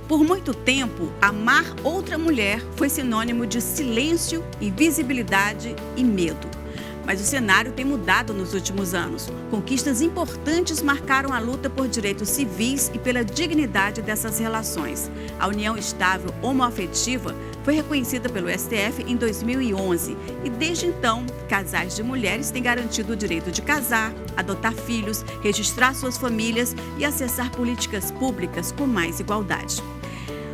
Por muito tempo, amar outra mulher foi sinônimo de silêncio, invisibilidade e medo. Mas o cenário tem mudado nos últimos anos. Conquistas importantes marcaram a luta por direitos civis e pela dignidade dessas relações. A união estável homoafetiva foi reconhecida pelo STF em 2011 e, desde então, casais de mulheres têm garantido o direito de casar, adotar filhos, registrar suas famílias e acessar políticas públicas com mais igualdade.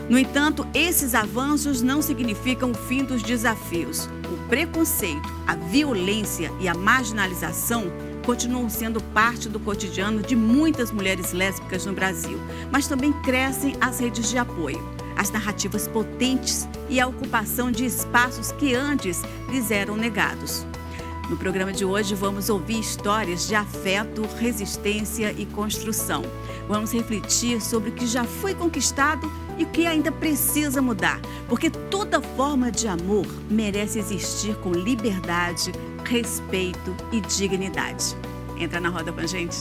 No entanto, esses avanços não significam o fim dos desafios. O preconceito, a violência e a marginalização continuam sendo parte do cotidiano de muitas mulheres lésbicas no Brasil, mas também crescem as redes de apoio, as narrativas potentes e a ocupação de espaços que antes lhes eram negados. No programa de hoje, vamos ouvir histórias de afeto, resistência e construção. Vamos refletir sobre o que já foi conquistado e o que ainda precisa mudar, porque toda forma de amor merece existir com liberdade, respeito e dignidade. Entra na roda com a gente.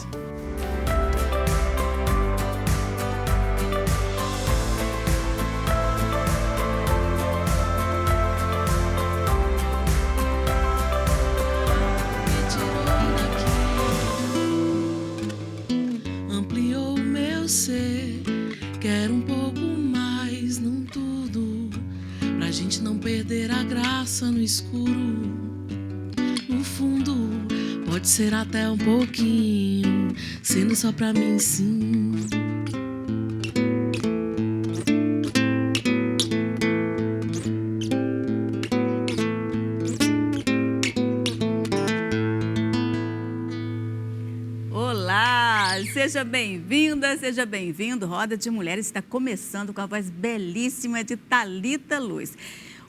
Quero um pouco mais, não tudo, pra gente não perder a graça no escuro. No fundo, pode ser até um pouquinho, sendo só pra mim sim. Seja bem-vinda, seja bem-vindo. Roda de Mulheres está começando com a voz belíssima de Thalita Luz.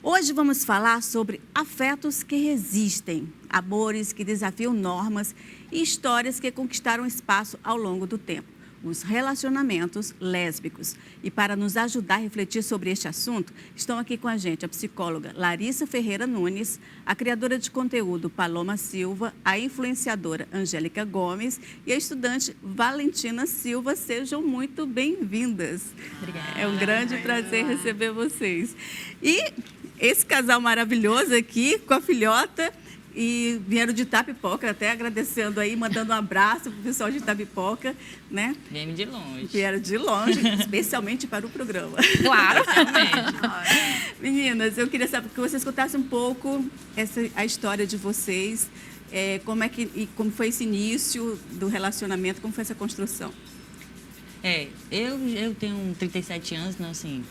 Hoje vamos falar sobre afetos que resistem, amores que desafiam normas e histórias que conquistaram espaço ao longo do tempo, os relacionamentos lésbicos. E para nos ajudar a refletir sobre este assunto, estão aqui com a gente a psicóloga Larissa Ferreira Nunes, a criadora de conteúdo Paloma Silva, a influenciadora Angélica Gomes e a estudante Valentina Silva. Sejam muito bem-vindas. Obrigada. É um grande prazer receber vocês. E esse casal maravilhoso aqui com a filhota, e vieram de Itapipoca, até agradecendo aí, mandando um abraço para o pessoal de Itapipoca, né? Vieram de longe. Vieram de longe, especialmente para o programa. Claro, Meninas, eu queria saber que vocês contassem um pouco a história de vocês, como foi esse início do relacionamento, como foi essa construção. Eu tenho 37 anos, né, assim,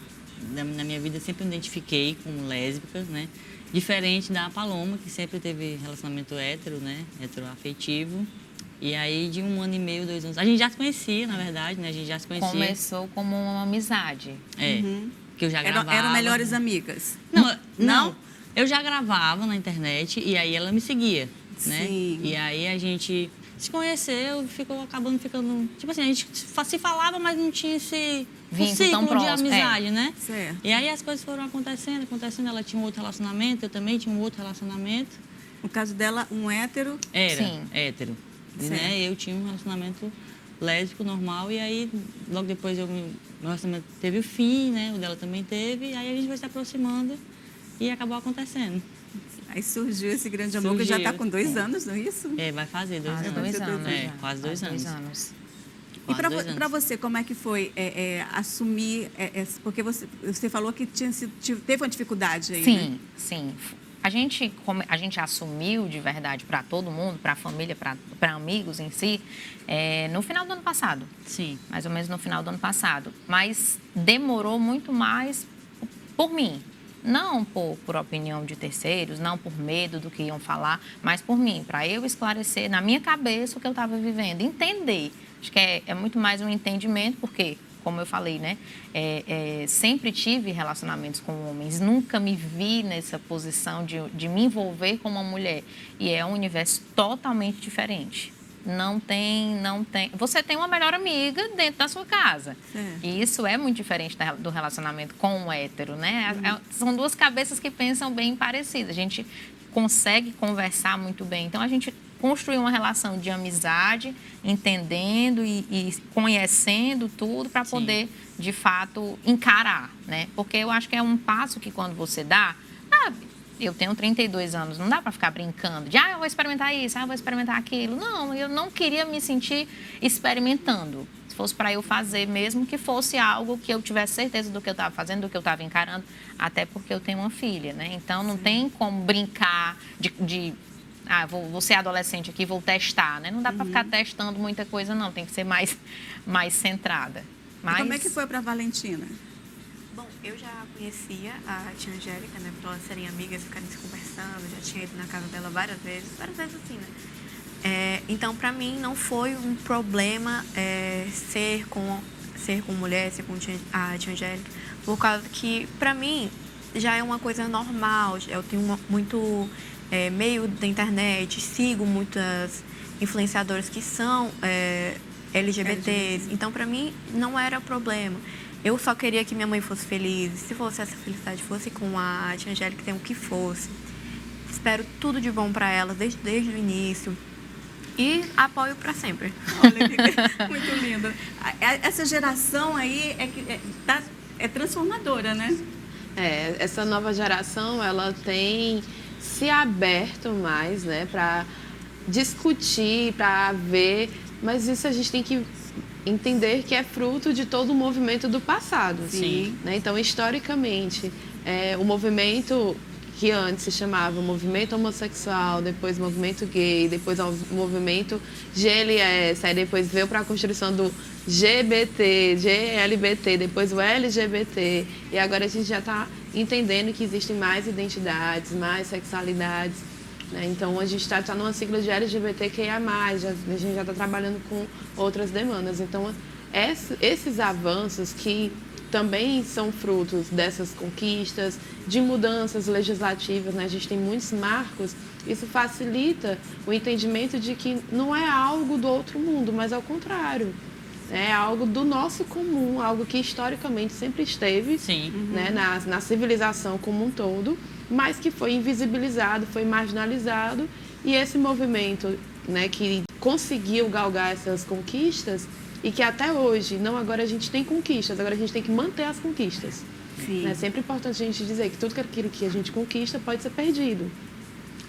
na minha vida sempre me identifiquei com lésbicas, né? Diferente da Paloma, que sempre teve relacionamento hétero, né? Heteroafetivo. E aí, de 1 ano e meio, 2 anos... A gente já se conhecia, na verdade, né? A gente já se conhecia. Começou como uma amizade. Que eu já gravava. Eram melhores amigas? Não. Eu já gravava na internet e aí ela me seguia, né? Sim. E aí a gente se conheceu, acabando ficando... Tipo assim, a gente se falava, mas não tinha esse... Vínculo tão de próximo, amizade, né? Certo. E aí as coisas foram acontecendo. Ela tinha um outro relacionamento, eu também tinha um outro relacionamento. No caso dela, um hétero? Sim. Hétero. Certo. Né? Eu tinha um relacionamento lésbico normal e aí logo depois meu relacionamento teve o fim, né? O dela também teve. E aí a gente foi se aproximando e acabou acontecendo. Aí surgiu esse grande amor, que já está com 2 anos, não é isso? Vai fazer 2 anos. Quase 2 anos. Quase 2 anos. E para você, como é que foi assumir, porque você falou que teve uma dificuldade aí, Sim, né? sim. A gente assumiu de verdade para todo mundo, para a família, para amigos em si, no final do ano passado. Sim. Mais ou menos no final do ano passado. Mas demorou muito mais por mim. Não por opinião de terceiros, não por medo do que iam falar, mas por mim, para eu esclarecer na minha cabeça o que eu estava vivendo, entender. Acho que é muito mais um entendimento, porque, como eu falei, né, sempre tive relacionamentos com homens, nunca me vi nessa posição de me envolver com uma mulher. E é um universo totalmente diferente. Não tem. Você tem uma melhor amiga dentro da sua casa. E isso é muito diferente do relacionamento com o hétero, né? São 2 cabeças que pensam bem parecidas. A gente consegue conversar muito bem. Então, a gente construir uma relação de amizade, entendendo e conhecendo tudo para poder, de fato, encarar, né? Porque eu acho que é um passo que quando você dá, eu tenho 32 anos, não dá para ficar brincando de, eu vou experimentar isso, eu vou experimentar aquilo. Não, eu não queria me sentir experimentando. Se fosse para eu fazer mesmo, que fosse algo que eu tivesse certeza do que eu estava fazendo, do que eu estava encarando, até porque eu tenho uma filha, né? Então, não tem como brincar vou ser adolescente aqui, vou testar, né? Não dá para ficar testando muita coisa, não. Tem que ser mais centrada. Mas... E como é que foi para a Valentina? Bom, eu já conhecia a tia Angélica, né? Por elas serem amigas, ficarem se conversando. Já tinha ido na casa dela várias vezes assim, né? Então, para mim, não foi um problema ser com mulher, ser com a tia Angélica, por causa que, para mim, já é uma coisa normal. Eu tenho muito meio da internet, sigo muitas influenciadoras que são LGBTs. Então, para mim, não era problema. Eu só queria que minha mãe fosse feliz. Se fosse essa felicidade, fosse com a tia Angélica, tem o que fosse. Espero tudo de bom para ela desde o início. E apoio para sempre. Olha que muito lindo. Essa geração aí é transformadora, né? Essa nova geração, ela tem se aberto mais, né, para discutir, para ver, mas isso a gente tem que entender que é fruto de todo o movimento do passado. Sim. Né? Então, historicamente, o movimento que antes se chamava movimento homossexual, depois movimento gay, depois o movimento GLS, aí depois veio para a construção do GBT, GLBT, depois o LGBT, e agora a gente já está entendendo que existem mais identidades, mais sexualidades, né? Então a gente está numa sigla de LGBTQIA+, a gente já está trabalhando com outras demandas. Então esses avanços que também são frutos dessas conquistas, de mudanças legislativas, né? A gente tem muitos marcos, isso facilita o entendimento de que não é algo do outro mundo, mas ao contrário. É algo do nosso comum, algo que historicamente sempre esteve, né, na civilização como um todo, mas que foi invisibilizado, foi marginalizado, e esse movimento, né, que conseguiu galgar essas conquistas e que até hoje, não agora a gente tem conquistas, agora a gente tem que manter as conquistas. É sempre importante a gente dizer que tudo aquilo que a gente conquista pode ser perdido.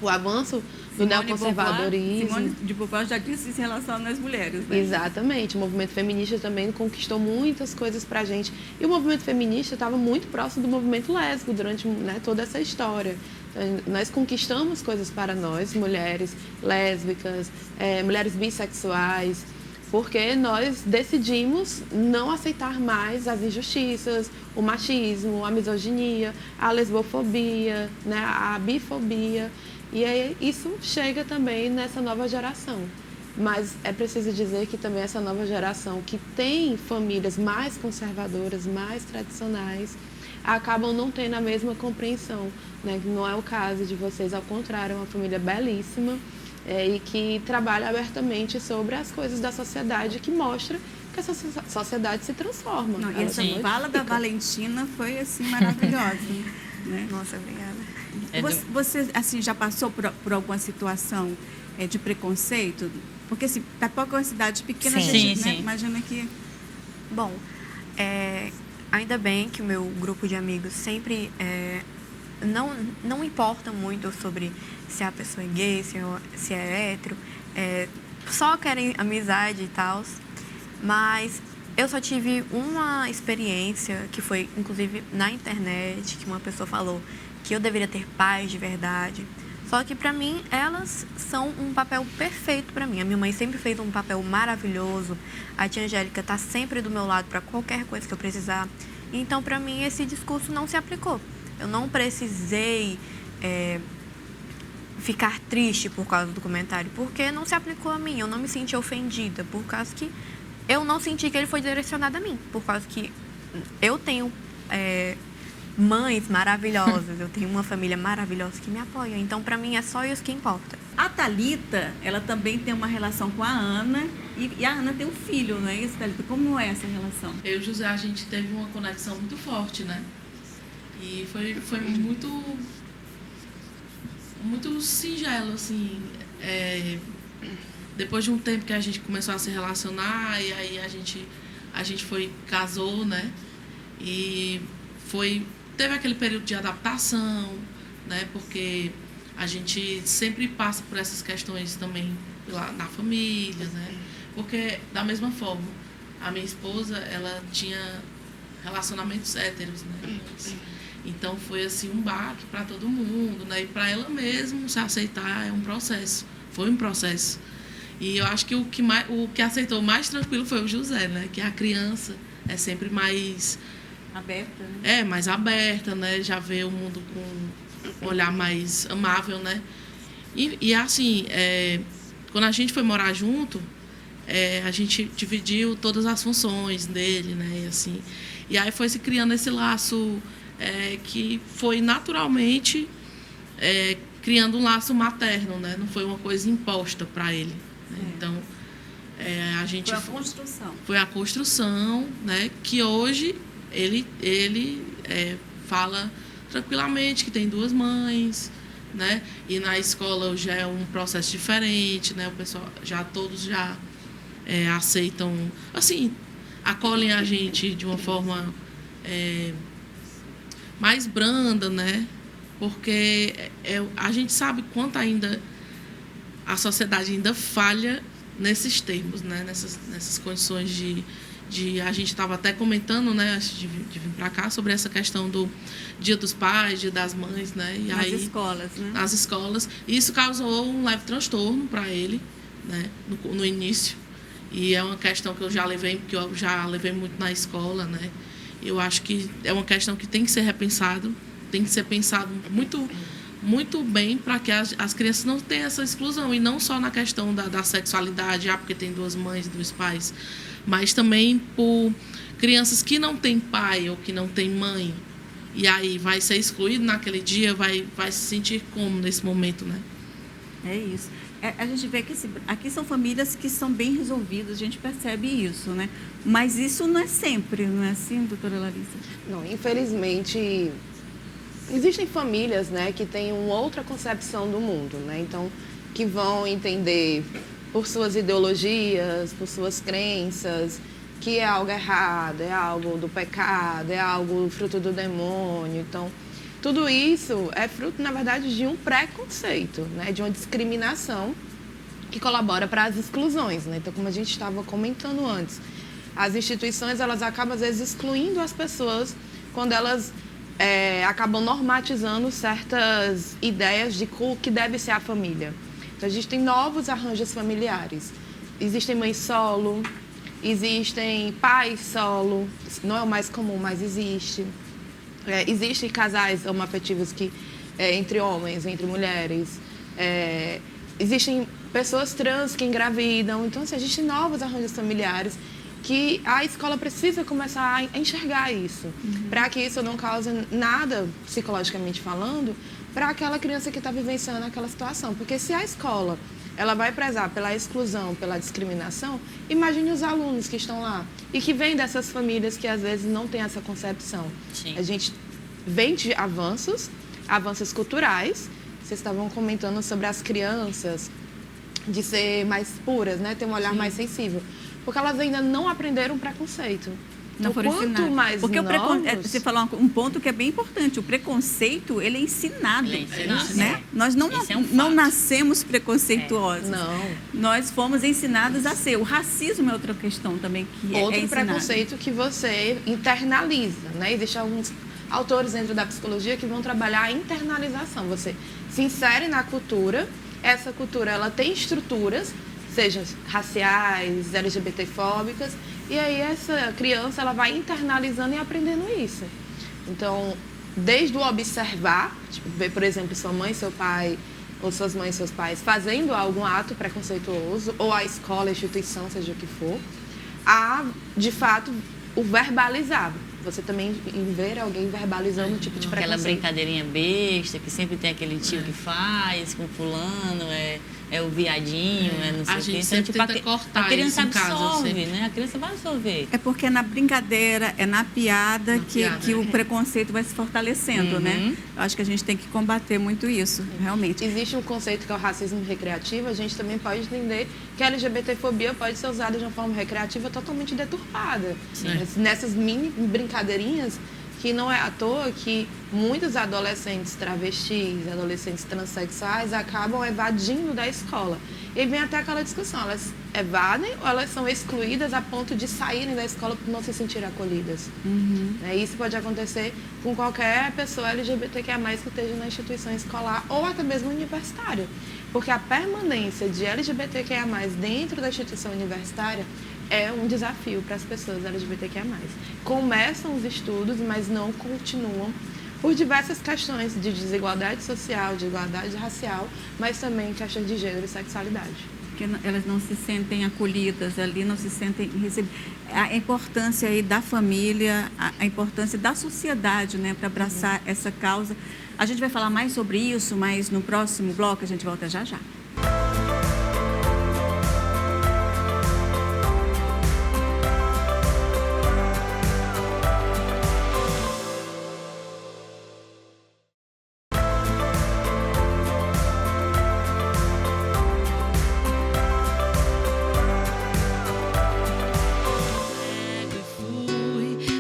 O avanço do neoconservadorismo... Simone de Beauvoir já disse isso em relação às mulheres, né? Exatamente. O movimento feminista também conquistou muitas coisas pra gente. E o movimento feminista estava muito próximo do movimento lésbico durante, né, toda essa história. Então, nós conquistamos coisas para nós, mulheres lésbicas, mulheres bissexuais, porque nós decidimos não aceitar mais as injustiças, o machismo, a misoginia, a lesbofobia, né, a bifobia. E aí isso chega também nessa nova geração. Mas é preciso dizer que também essa nova geração que tem famílias mais conservadoras, mais tradicionais, acabam não tendo a mesma compreensão, né? Não é o caso de vocês, ao contrário, é uma família belíssima e que trabalha abertamente sobre as coisas da sociedade, que mostra que essa sociedade se transforma. Não, e essa fala da Valentina foi assim maravilhosa. Né? Nossa, obrigada. Você assim, já passou por alguma situação de preconceito? Porque assim, Tapoca é uma cidade pequena, a gente, né, imagina que... Bom, ainda bem que o meu grupo de amigos sempre não importa muito sobre se a pessoa é gay, se é hétero, só querem amizade e tal. Mas eu só tive uma experiência, que foi inclusive na internet, que uma pessoa falou que eu deveria ter paz de verdade. Só que para mim, elas são um papel perfeito para mim. A minha mãe sempre fez um papel maravilhoso. A tia Angélica está sempre do meu lado para qualquer coisa que eu precisar. Então, para mim, esse discurso não se aplicou. Eu não precisei ficar triste por causa do comentário, porque não se aplicou a mim. Eu não me senti ofendida, por causa que eu não senti que ele foi direcionado a mim. Por causa que eu tenho mães maravilhosas, eu tenho uma família maravilhosa que me apoia. Então, para mim, é só isso que importa. A Thalita, ela também tem uma relação com a Ana, e a Ana tem um filho, não é isso, Thalita? Como é essa relação? Eu e o José, a gente teve uma conexão muito forte, né? E foi muito singelo, assim. depois de um tempo que a gente começou a se relacionar, e aí a gente casou, né? E teve aquele período de adaptação, né? Porque a gente sempre passa por essas questões também na família, né? Porque, da mesma forma, a minha esposa, ela tinha relacionamentos héteros, né? Então, foi, assim, um baque para todo mundo, né? E para ela mesma se aceitar é um processo. Foi um processo. E eu acho que o que aceitou mais tranquilo foi o José, né? Que a criança é sempre mais... aberta, né? Mais aberta, né? Já vê o mundo com um olhar mais amável, né? E assim, quando a gente foi morar junto, a gente dividiu todas as funções dele, né? E, assim, e aí foi se criando esse laço que foi naturalmente criando um laço materno, né? Não foi uma coisa imposta para ele. Né? Então, a gente... Foi a construção. Foi a construção, né? Que hoje ele fala tranquilamente que tem 2 mães, né? E na escola já é um processo diferente, né? O pessoal todos aceitam, assim, acolhem a gente de uma forma mais branda, né? Porque a gente sabe quanto ainda a sociedade ainda falha nesses termos, né? Nessas condições de a gente estava até comentando, né, antes de vir para cá, sobre essa questão do Dia dos Pais, Dia das Mães, né? E nas escolas, né? Nas escolas. E isso causou um leve transtorno para ele, né, no início. E é uma questão que eu já levei muito na escola, né? Eu acho que é uma questão que tem que ser repensado, tem que ser pensado muito, muito bem para que as crianças não tenham essa exclusão. E não só na questão da sexualidade, porque tem 2 mães, 2 pais, mas também por crianças que não têm pai ou que não têm mãe. E aí vai ser excluído naquele dia, vai se sentir como nesse momento, né? É isso. A gente vê que aqui são famílias que são bem resolvidas, a gente percebe isso, né? Mas isso não é sempre, não é assim, doutora Larissa? Não, infelizmente, existem famílias, né, que têm uma outra concepção do mundo, né? Então, que vão entender por suas ideologias, por suas crenças, que é algo errado, é algo do pecado, é algo fruto do demônio. Então, tudo isso é fruto, na verdade, de um preconceito, né? De uma discriminação que colabora para as exclusões, né? Então, como a gente estava comentando antes, as instituições, elas acabam, às vezes, excluindo as pessoas quando elas acabam normatizando certas ideias de o que deve ser a família. Então, a gente tem novos arranjos familiares. Existem mães solo, existem pais solo, não é o mais comum, mas existe. Existem casais homoafetivos entre homens, entre mulheres. Existem pessoas trans que engravidam. Então, assim, existem novos arranjos familiares que a escola precisa começar a enxergar isso, para que isso não cause nada, psicologicamente falando, para aquela criança que está vivenciando aquela situação. Porque se a escola ela vai prezar pela exclusão, pela discriminação, imagine os alunos que estão lá e que vêm dessas famílias que às vezes não têm essa concepção. Sim. A gente vem de avanços culturais. Vocês estavam comentando sobre as crianças, de ser mais puras, né? Ter um olhar mais sensível. Porque elas ainda não aprenderam preconceito. Não foram ensinadas. Mais porque novos... você falou um ponto que é bem importante. O preconceito, ele é ensinado. Ele é ensinado, né? Nós não nascemos preconceituosos. Não. Nós fomos ensinados a ser. O racismo é outra questão também que Outro preconceito que você internaliza, né? Existem alguns autores dentro da psicologia que vão trabalhar a internalização. Você se insere na cultura, essa cultura ela tem estruturas, sejam raciais, LGBTfóbicas, e aí essa criança ela vai internalizando e aprendendo isso. Então, desde o observar, tipo, ver, por exemplo, sua mãe, seu pai, ou suas mães, seus pais, fazendo algum ato preconceituoso, ou a escola, a instituição, seja o que for, a, de fato, o verbalizar. Você também ver alguém verbalizando um tipo de preconceito. Aquela brincadeirinha besta, que sempre tem aquele tio que faz com fulano, é o viadinho, é não sei A o quê. gente sempre tenta cortar a criança isso em casa, absorve, sempre. né? A criança vai absorver. É porque é na brincadeira, é na piada, que o preconceito vai se fortalecendo, né? Eu acho que a gente tem que combater muito isso, realmente. Existe um conceito que é o racismo recreativo, a gente também pode entender que a LGBTfobia pode ser usada de uma forma recreativa totalmente deturpada. Nessas mini brincadeirinhas, que não é à toa que muitos adolescentes travestis, adolescentes transexuais acabam evadindo da escola. E vem até aquela discussão, elas evadem ou elas são excluídas a ponto de saírem da escola por não se sentirem acolhidas. Isso pode acontecer com qualquer pessoa LGBTQIA+, que esteja na instituição escolar ou até mesmo universitária. Porque a permanência de LGBTQIA+, dentro da instituição universitária é um desafio para as pessoas LGBTQIA+. Começam os estudos, mas não continuam por diversas questões de desigualdade social, de igualdade racial, mas também questões de gênero e sexualidade. Porque elas não se sentem acolhidas ali, não se sentem recebidas. A importância aí da família, a importância da sociedade, né, para abraçar essa causa. A gente vai falar mais sobre isso, mas no próximo bloco a gente volta já já.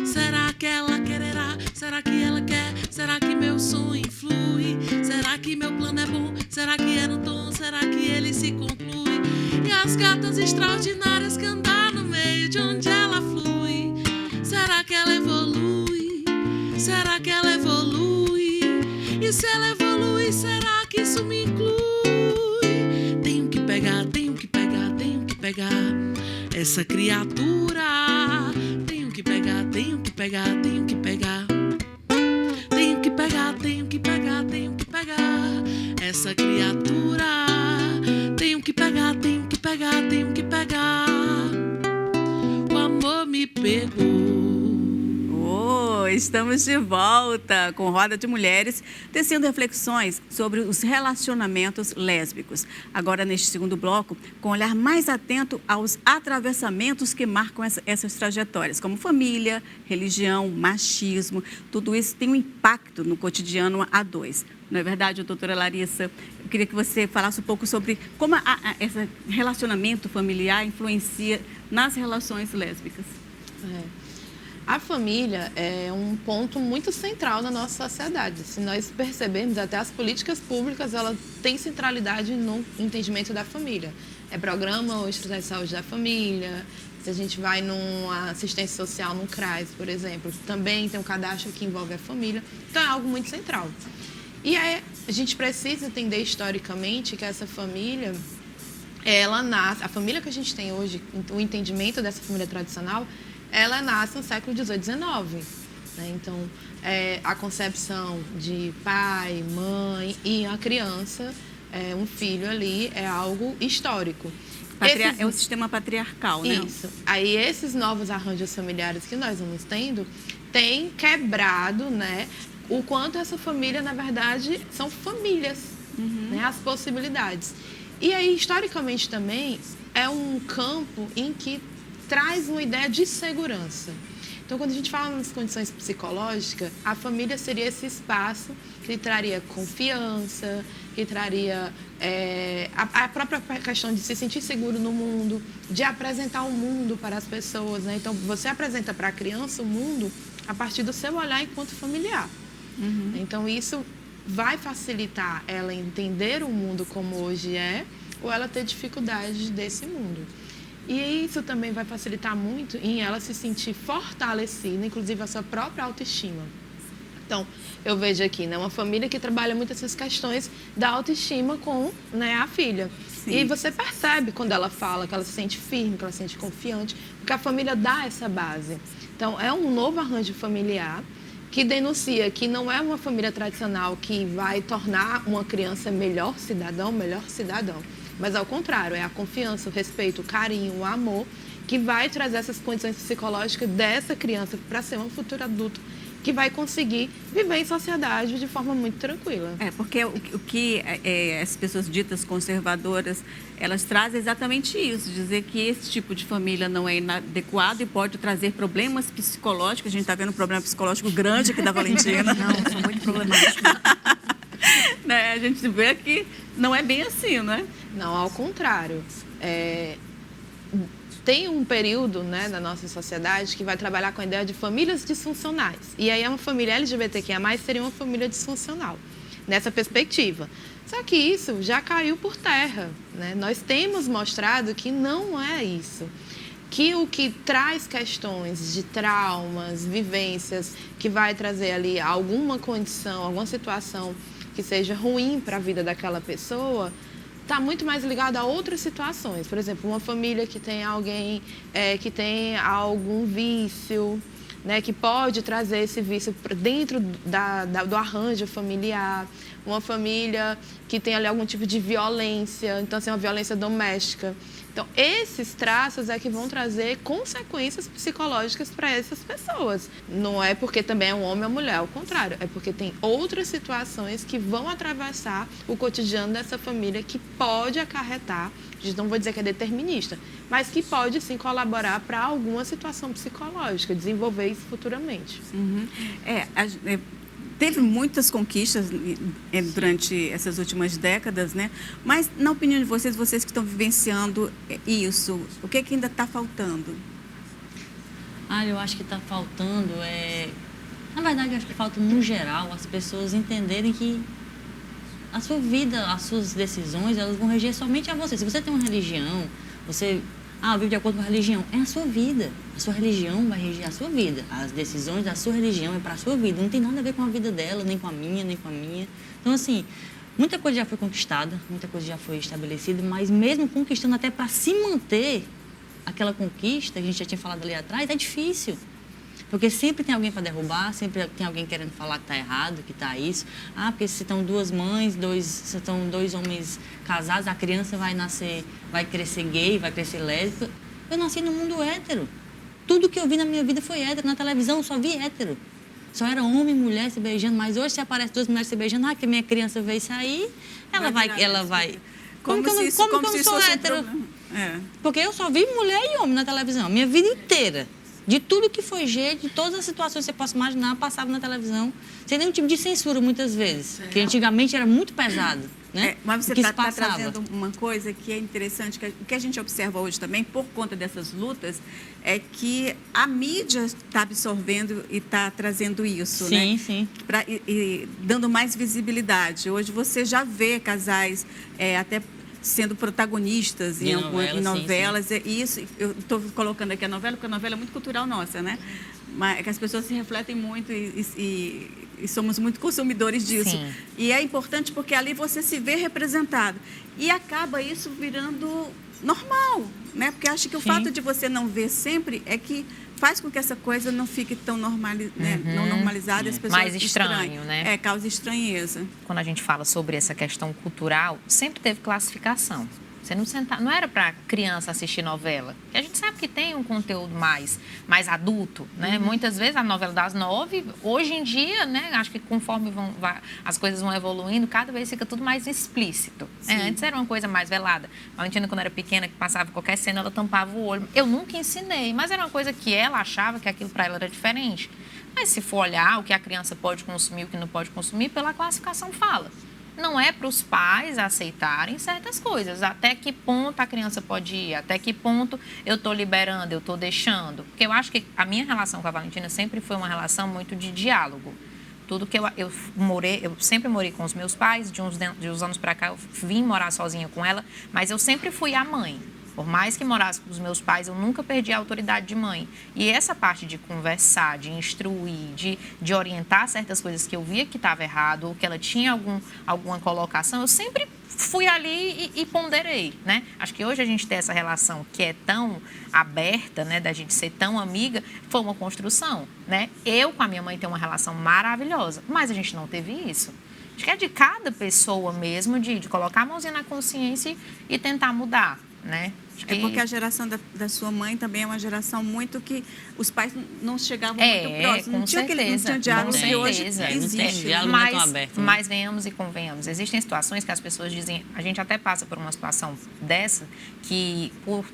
Será que ela quererá? Será que ela quer? Será que meu sonho influi? Será que meu plano é bom? Será que é no tom? Será que ele se conclui? E as gatas extraordinárias que andar no meio de onde ela flui? Será que ela evolui? Será que ela evolui? E se ela evolui, será que isso me inclui? Tenho que pegar, tenho que pegar, tenho que pegar essa criatura. Tenho que pegar, tenho que pegar, tenho que pegar. Tenho que pegar, tenho que pegar, tenho que pegar essa criatura. Tenho que pegar, tenho que pegar, tenho que pegar. O amor me pegou. Estamos de volta com Roda de Mulheres, tecendo reflexões sobre os relacionamentos lésbicos. Agora, neste segundo bloco, com um olhar mais atento aos atravessamentos que marcam essas trajetórias, como família, religião, machismo. Tudo isso tem um impacto no cotidiano a dois. Não é verdade, doutora Larissa? Eu queria que você falasse um pouco sobre como esse relacionamento familiar influencia nas relações lésbicas. A família é um ponto muito central na nossa sociedade. Se nós percebermos, até as políticas públicas, ela tem centralidade no entendimento da família. É programa Instituto de Saúde da Família, se a gente vai numa assistência social, num CRAS, por exemplo, também tem um cadastro que envolve a família. Então, é algo muito central. E aí, a gente precisa entender historicamente que essa família, ela nasce, a família que a gente tem hoje, o entendimento dessa família tradicional, ela nasce no século XVIII, XIX. Né? Então, a concepção de pai, mãe e a criança, um filho ali, é algo histórico. É o sistema patriarcal, né? Isso. Aí, esses novos arranjos familiares que nós vamos tendo, têm quebrado, né, o quanto essa família, na verdade, são famílias, né, as possibilidades. E aí, historicamente também, é um campo em que traz uma ideia de segurança. Então, quando a gente fala nas condições psicológicas, a família seria esse espaço que traria confiança, que traria a própria questão de se sentir seguro no mundo, de apresentar o mundo para as pessoas. Né? Então, você apresenta para a criança o mundo a partir do seu olhar enquanto familiar. Então, isso vai facilitar ela entender o mundo como hoje é, ou ela ter dificuldade desse mundo. E isso também vai facilitar muito em ela se sentir fortalecida, inclusive a sua própria autoestima. Então, eu vejo aqui, né, uma família que trabalha muito essas questões da autoestima com, né, a filha. Sim. E você percebe quando ela fala que ela se sente firme, que ela se sente confiante, porque a família dá essa base. Então, é um novo arranjo familiar que denuncia que não é uma família tradicional que vai tornar uma criança melhor cidadão, mas ao contrário, é a confiança, o respeito, o carinho, o amor que vai trazer essas condições psicológicas dessa criança para ser um futuro adulto que vai conseguir viver em sociedade de forma muito tranquila. Porque o que as pessoas ditas conservadoras, elas trazem exatamente isso, dizer que esse tipo de família não é inadequado e pode trazer problemas psicológicos. A gente está vendo um problema psicológico grande aqui da Valentina. Não, são muito problemáticos. Né? A gente vê que não é bem assim, né? Não, ao contrário. Tem um período, né, da nossa sociedade que vai trabalhar com a ideia de famílias disfuncionais. E aí uma família LGBTQIA+, seria uma família disfuncional, nessa perspectiva. Só que isso já caiu por terra, né? Nós temos mostrado que não é isso. Que o que traz questões de traumas, vivências, que vai trazer ali alguma condição, alguma situação que seja ruim para a vida daquela pessoa, está muito mais ligado a outras situações. Por exemplo, uma família que tem alguém que tem algum vício, né, que pode trazer esse vício dentro do arranjo familiar. Uma família que tem ali algum tipo de violência, então, assim, uma violência doméstica. Então, esses traços é que vão trazer consequências psicológicas para essas pessoas. Não é porque também é um homem ou mulher, ao contrário. É porque tem outras situações que vão atravessar o cotidiano dessa família que pode acarretar, não vou dizer que é determinista, mas que pode sim colaborar para alguma situação psicológica, desenvolver isso futuramente. Uhum. Teve muitas conquistas durante essas últimas décadas, né? Mas, na opinião de vocês que estão vivenciando isso, o que ainda está faltando? Eu acho que está faltando Na verdade, eu acho que falta, no geral, as pessoas entenderem que a sua vida, as suas decisões, elas vão reger somente a você. Se você tem uma religião, você... vive de acordo com a religião. É a sua vida. A sua religião vai reger a sua vida. As decisões da sua religião é para a sua vida. Não tem nada a ver com a vida dela, nem com a minha, nem com a minha. Então, assim, muita coisa já foi conquistada, muita coisa já foi estabelecida, mas mesmo conquistando até para se manter aquela conquista, a gente já tinha falado ali atrás, é difícil. Porque sempre tem alguém para derrubar, sempre tem alguém querendo falar que está errado, que está isso. Porque se estão duas mães, se estão dois homens casados, a criança vai nascer, vai crescer gay, vai crescer lésbica. Eu nasci no mundo hétero. Tudo que eu vi na minha vida foi hétero. Na televisão eu só vi hétero. Só era homem e mulher se beijando, mas hoje se aparece duas mulheres se beijando, que a minha criança veio sair, ela vai... Como que eu não sou hétero? Porque eu só vi mulher e homem na televisão, minha vida inteira. De tudo que foi jeito, de todas as situações que você possa imaginar, passava na televisão, sem nenhum tipo de censura, muitas vezes. Que antigamente era muito pesado, né? Mas você está trazendo uma coisa que é interessante, que o que a gente observa hoje também, por conta dessas lutas, é que a mídia está absorvendo e está trazendo isso, sim, né? Sim. E dando mais visibilidade. Hoje você já vê casais até sendo protagonistas em novelas. Sim. E isso, eu estou colocando aqui a novela, porque a novela é muito cultural nossa, né? Mas é que as pessoas se refletem muito e somos muito consumidores disso. Sim. E é importante porque ali você se vê representado. E acaba isso virando normal, né? Porque acho que o fato de você não ver sempre é que faz com que essa coisa não fique tão não normalizada, as pessoas mais estranho, né? Causa estranheza. Quando a gente fala sobre essa questão cultural, sempre teve classificação. Você não era para criança assistir novela. Porque a gente sabe que tem um conteúdo mais adulto, né? Muitas vezes a novela das 9, hoje em dia, né? Acho que conforme as coisas vão evoluindo, cada vez fica tudo mais explícito. Antes era uma coisa mais velada. A Valentina, quando era pequena, que passava qualquer cena, ela tampava o olho. Eu nunca ensinei, mas era uma coisa que ela achava que aquilo para ela era diferente. Mas se for olhar o que a criança pode consumir, o que não pode consumir, pela classificação fala. Não é para os pais aceitarem certas coisas. Até que ponto a criança pode ir? Até que ponto eu estou liberando, eu estou deixando? Porque eu acho que a minha relação com a Valentina sempre foi uma relação muito de diálogo. Tudo que eu sempre morei com os meus pais, de uns anos para cá eu vim morar sozinha com ela, mas eu sempre fui a mãe. Por mais que morasse com os meus pais, eu nunca perdi a autoridade de mãe. E essa parte de conversar, de instruir, de orientar certas coisas que eu via que estava errado, ou que ela tinha alguma colocação, eu sempre fui ali e ponderei, né? Acho que hoje a gente ter essa relação que é tão aberta, né, da gente ser tão amiga, foi uma construção, né? Eu com a minha mãe tenho uma relação maravilhosa, mas a gente não teve isso. Acho que é de cada pessoa mesmo, de colocar a mãozinha na consciência e tentar mudar, né? É porque a geração da sua mãe também é uma geração muito que os pais não chegavam muito próximos. Não tinha diálogo que hoje existe. Mas venhamos e convenhamos. Existem situações que as pessoas dizem, a gente até passa por uma situação dessa, que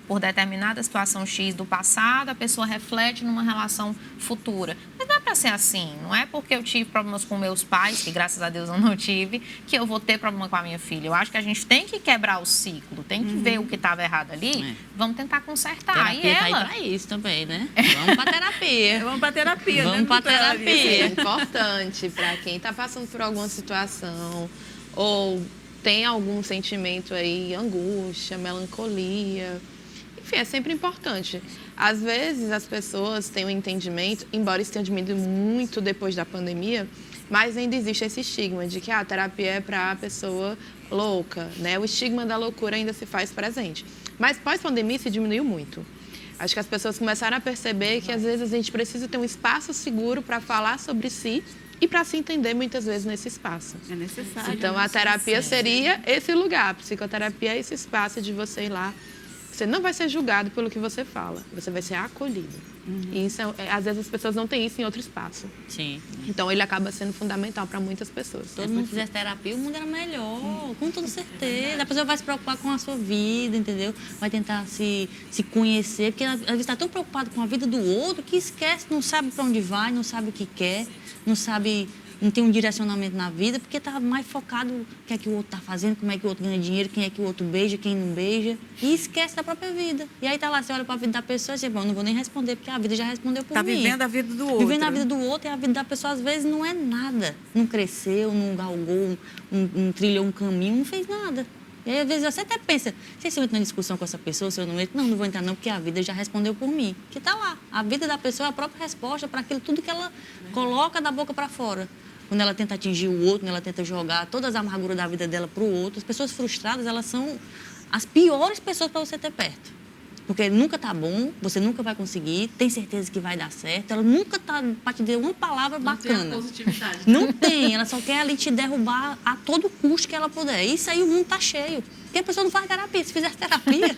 por determinada situação X do passado, a pessoa reflete numa relação futura. Mas não é para ser assim. Não é porque eu tive problemas com meus pais, que graças a Deus eu não tive, que eu vou ter problema com a minha filha. Eu acho que a gente tem que quebrar o ciclo, tem que ver o que estava errado ali, vamos tentar consertar. Terapia e ela... tá aí pra isso também, né? Vamos pra terapia. Vamos pra terapia, Vamos né, pra terapia. É importante para quem está passando por alguma situação ou tem algum sentimento aí, angústia, melancolia. Enfim, é sempre importante. Às vezes as pessoas têm um entendimento, embora isso tenha diminuído muito depois da pandemia, mas ainda existe esse estigma de que a terapia é para a pessoa louca, né? O estigma da loucura ainda se faz presente. Mas pós-pandemia se diminuiu muito. Acho que as pessoas começaram a perceber que às vezes a gente precisa ter um espaço seguro para falar sobre si e para se entender muitas vezes nesse espaço. É necessário. Então a terapia seria esse lugar. A psicoterapia é esse espaço de você ir lá. Você não vai ser julgado pelo que você fala, você vai ser acolhido. E isso, às vezes, as pessoas não têm isso em outro espaço. Sim. Então, ele acaba sendo fundamental para muitas pessoas. Se todo mundo fizesse terapia, o mundo era melhor, com toda certeza. A pessoa vai se preocupar com a sua vida, entendeu? Vai tentar se conhecer, porque às vezes está tão preocupado com a vida do outro que esquece, não sabe para onde vai, não sabe o que quer, não tem um direcionamento na vida, porque está mais focado no que é que o outro está fazendo, como é que o outro ganha dinheiro, quem é que o outro beija, quem não beija, e esquece da própria vida. E aí tá lá, você olha para a vida da pessoa e você fala, não vou nem responder, porque a vida já respondeu por mim. Está vivendo a vida do outro. Vivendo a vida do outro, e a vida da pessoa, às vezes, não é nada. Não cresceu, não galgou, não trilhou um caminho, não fez nada. E aí, às vezes, você até pensa, se eu entro na discussão com essa pessoa, se eu não entro, não vou entrar não, porque a vida já respondeu por mim. Que tá lá. A vida da pessoa é a própria resposta para aquilo, tudo que ela coloca da boca para fora. Quando ela tenta atingir o outro, quando ela tenta jogar todas as amarguras da vida dela para o outro, as pessoas frustradas, elas são as piores pessoas para você ter perto. Porque nunca tá bom, você nunca vai conseguir, tem certeza que vai dar certo, ela nunca tá para te dizer uma palavra bacana. Não tem a positividade. Não tem, ela só quer ali te derrubar a todo custo que ela puder. Isso aí o mundo tá cheio. Porque a pessoa não faz terapia, se fizer terapia...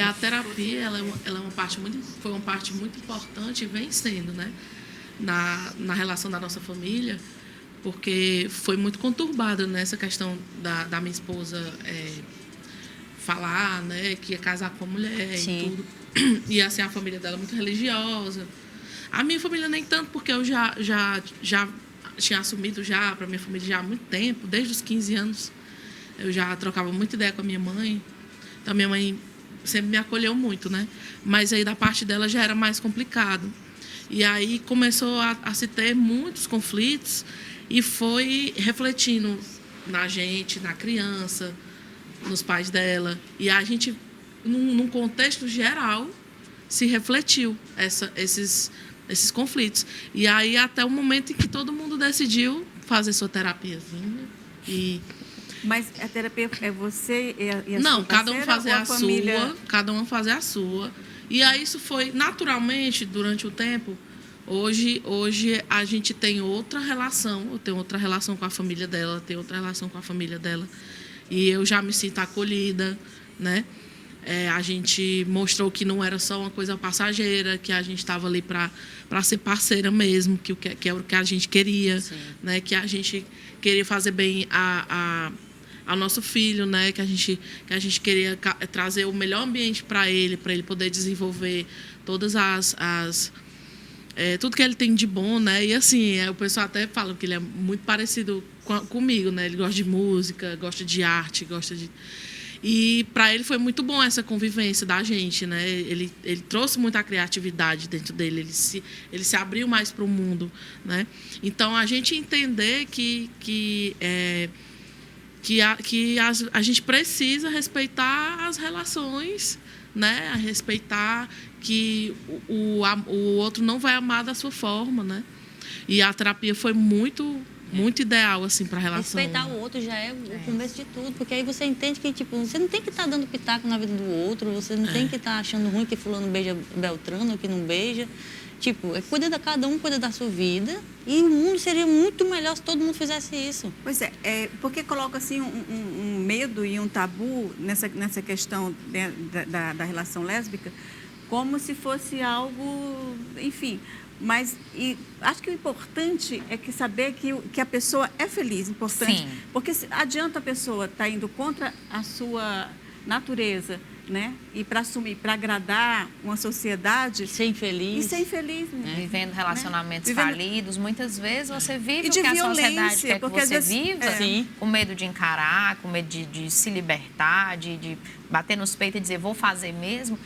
A terapia, ela é uma parte foi uma parte muito importante e vem sendo, né? Na relação da nossa família, porque foi muito conturbada nessa questão da minha esposa falar, né, que ia casar com a mulher. Sim. E tudo. E assim, a família dela é muito religiosa. A minha família nem tanto, porque eu já tinha assumido já para minha família já há muito tempo, desde os 15 anos. Eu já trocava muita ideia com a minha mãe. Então, minha mãe sempre me acolheu muito, né? Mas aí, da parte dela, já era mais complicado. E aí, começou a se ter muitos conflitos e foi refletindo na gente, na criança, nos pais dela. E a gente, num contexto geral, se refletiu esses conflitos. E aí, até o momento em que todo mundo decidiu fazer sua terapiazinha. Mas a terapia é você e a não, sua cada um fazer a família... sua, cada um fazer a sua. E aí isso foi naturalmente durante o tempo. Hoje a gente tem outra relação. Eu tenho outra relação com a família dela, ela tem outra relação com a família dela. E eu já me sinto acolhida, né? A gente mostrou que não era só uma coisa passageira, que a gente estava ali para ser parceira mesmo, que era o que a gente queria, né? Que a gente queria fazer bem ao nosso filho, né? Que a gente queria trazer o melhor ambiente para ele poder desenvolver todas tudo que ele tem de bom, né? E assim, o pessoal até fala que ele é muito parecido comigo, né? Ele gosta de música, gosta de arte, gosta de... E para ele foi muito bom essa convivência da gente, né? Ele trouxe muita criatividade dentro dele, ele se abriu mais para o mundo, né? Então, a gente entender que a gente precisa respeitar as relações, né? Respeitar que o outro não vai amar da sua forma, né? E a terapia foi muito ideal, assim, para a relação. Respeitar o outro já é o começo de tudo, porque aí você entende que, tipo, você não tem que estar dando pitaco na vida do outro, você não tem que estar achando ruim que fulano beija Beltrano ou que não beija. Tipo, cada um cuida da sua vida e o mundo seria muito melhor se todo mundo fizesse isso. Pois é, porque coloca assim um medo e um tabu nessa questão da relação lésbica, como se fosse algo, enfim. Mas acho que o importante é saber que a pessoa é feliz, importante. Sim. Porque adianta a pessoa estar indo contra a sua natureza, né? E para agradar uma sociedade. Ser infeliz. E ser infeliz. Né? Vivendo relacionamentos Vivendo... falidos, muitas vezes você vive E o de que a sociedade violência, quer que porque às você vezes- viva, Sim. com medo de encarar, com medo de se libertar, de bater nos peitos e dizer, vou fazer mesmo,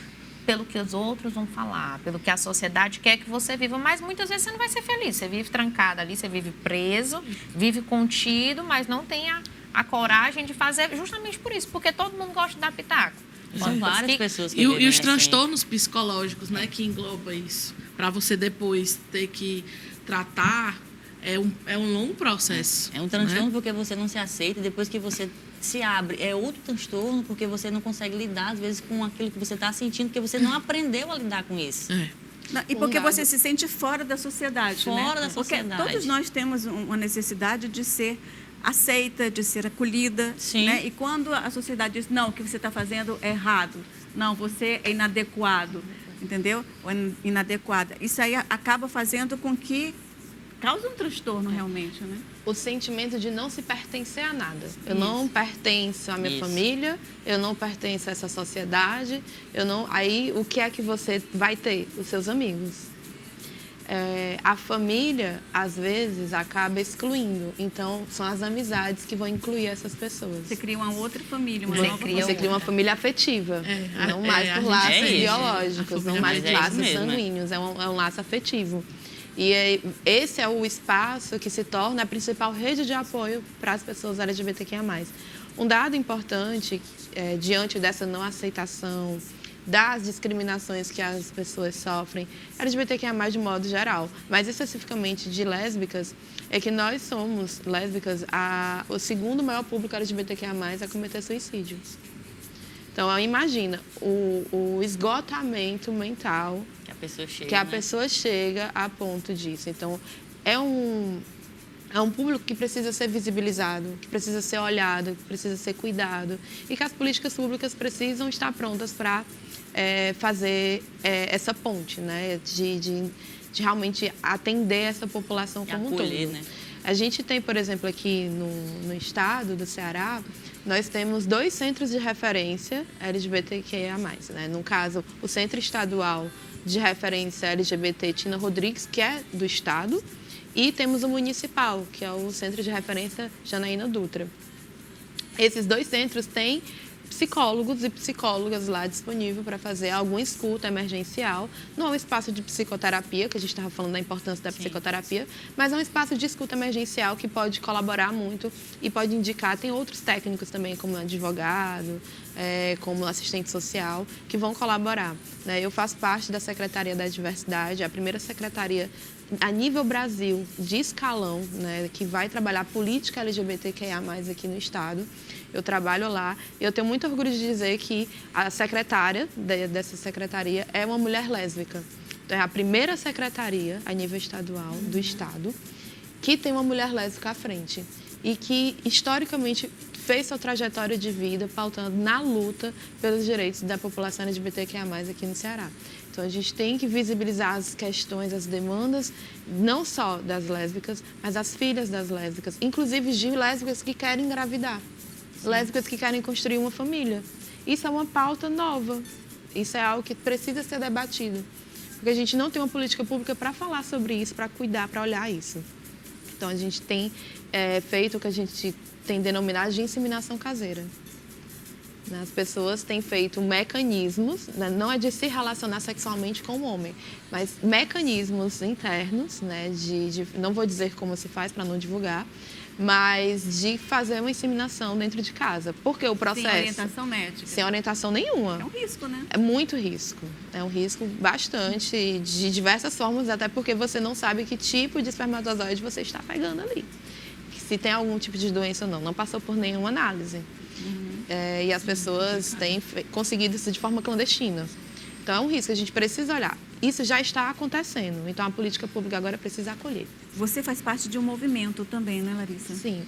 pelo que os outros vão falar, pelo que a sociedade quer que você viva. Mas muitas vezes você não vai ser feliz, você vive trancado ali, você vive preso, vive contido, mas não tem a coragem de fazer justamente por isso, porque todo mundo gosta de dar pitaco. São várias pessoas que E vivem os assim. transtornos psicológicos, né, que engloba isso, para você depois ter que tratar, é um longo processo. É um transtorno né? porque você não se aceita e depois que você se abre, é outro transtorno porque você não consegue lidar, às vezes, com aquilo que você está sentindo, porque você não aprendeu a lidar com isso. É. E porque você se sente fora da sociedade, né? Fora da sociedade. Porque todos nós temos uma necessidade de ser aceita, de ser acolhida. Sim. Né? E quando a sociedade diz, não, o que você está fazendo é errado. Não, você é inadequado, entendeu? Ou inadequada. Isso aí acaba fazendo com que cause um transtorno realmente, né? O sentimento de não se pertencer a nada. Eu não pertenço à minha Isso. família, eu não pertenço a essa sociedade, Aí, o que é que você vai ter? Os seus amigos. A família, às vezes, acaba excluindo. Então, são as amizades que vão incluir essas pessoas. Você cria uma outra família, uma Você nova cria Você cria uma família afetiva, não mais por a laços gente- biológicos, não mais Mas por é isso laços mesmo, sanguíneos, é um laço afetivo. E esse é o espaço que se torna a principal rede de apoio para as pessoas LGBTQIA+. Um dado importante, diante dessa não aceitação, das discriminações que as pessoas sofrem, LGBTQIA+, de modo geral, mas especificamente de lésbicas, é que nós somos, lésbicas, o segundo maior público LGBTQIA+, a cometer suicídio. Então, imagina o esgotamento mental Que a pessoa chega, que a né? pessoa chega a ponto disso. Então, é um público que precisa ser visibilizado, que precisa ser olhado, que precisa ser cuidado e que as políticas públicas precisam estar prontas para fazer essa ponte, né? De realmente atender essa população como um todo. acolher, né? A gente tem, por exemplo, aqui no estado do Ceará, nós temos 2 centros de referência LGBTQIA+. Né? No caso, o Centro Estadual de Referência LGBT Tina Rodrigues, que é do estado, e temos o municipal, que é o Centro de Referência Janaína Dutra. Esses 2 centros têm psicólogos e psicólogas lá disponível para fazer alguma escuta emergencial. Não é um espaço de psicoterapia, que a gente estava falando da importância da psicoterapia, mas é um espaço de escuta emergencial que pode colaborar muito e pode indicar. Tem outros técnicos também, como advogado, como assistente social, que vão colaborar. Né? Eu faço parte da Secretaria da Diversidade, a primeira secretaria a nível Brasil, de escalão, né, que vai trabalhar política LGBTQIA+, aqui no estado. Eu trabalho lá e eu tenho muito orgulho de dizer que a secretária dessa secretaria é uma mulher lésbica. Então, é a primeira secretaria a nível estadual do estado que tem uma mulher lésbica à frente e que, historicamente, fez sua trajetória de vida pautando na luta pelos direitos da população LGBTQIA+, aqui no Ceará. Então, a gente tem que visibilizar as questões, as demandas, não só das lésbicas, mas das filhas das lésbicas, inclusive de lésbicas que querem engravidar, lésbicas que querem construir uma família. Isso é uma pauta nova, isso é algo que precisa ser debatido, porque a gente não tem uma política pública para falar sobre isso, para cuidar, para olhar isso. Então, a gente tem feito o que a gente tem denominado de inseminação caseira. As pessoas têm feito mecanismos, né? Não é de se relacionar sexualmente com o homem, mas mecanismos internos, né? Não vou dizer como se faz para não divulgar, mas de fazer uma inseminação dentro de casa. Porque o processo... Sem orientação médica. Sem orientação nenhuma. É um risco, né? É muito risco. É um risco bastante, de diversas formas, até porque você não sabe que tipo de espermatozoide você está pegando ali. Se tem algum tipo de doença ou não. Não passou por nenhuma análise. E as pessoas têm conseguido isso de forma clandestina. Então, é um risco, a gente precisa olhar. isso já está acontecendo. Então, a política pública agora precisa acolher. Você faz parte de um movimento também, né, Larissa? Sim.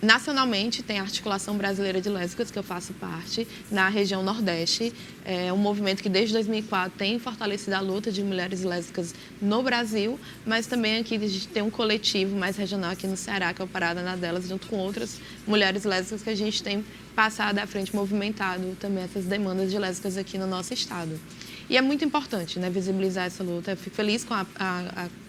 Nacionalmente, tem a Articulação Brasileira de Lésbicas, que eu faço parte, na região Nordeste. É um movimento que, desde 2004, tem fortalecido a luta de mulheres lésbicas no Brasil, mas também aqui a gente tem um coletivo mais regional aqui no Ceará, que é o Parada na Delas, junto com outras mulheres lésbicas que a gente tem passado à frente, movimentado também essas demandas de lésbicas aqui no nosso estado. E é muito importante, né, visibilizar essa luta. Eu fico feliz com a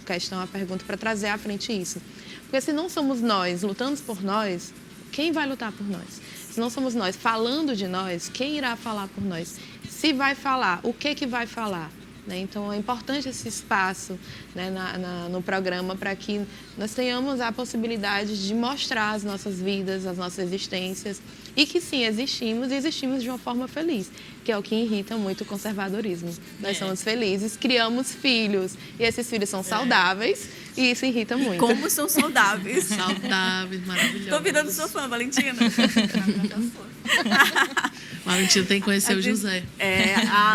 questão, a pergunta, para trazer à frente isso. Porque se não somos nós lutando por nós, quem vai lutar por nós? Se não somos nós falando de nós, quem irá falar por nós? Se vai falar, o que vai falar? Então, é importante esse espaço, né, no programa para que nós tenhamos a possibilidade de mostrar as nossas vidas, as nossas existências e que sim, existimos e existimos de uma forma feliz, que é o que irrita muito o conservadorismo. Nós somos felizes, criamos filhos e esses filhos são saudáveis e isso irrita muito. Como são saudáveis. Saudáveis, maravilhosos. Estou virando sua fã, Valentina. Valentina tem que conhecer o José.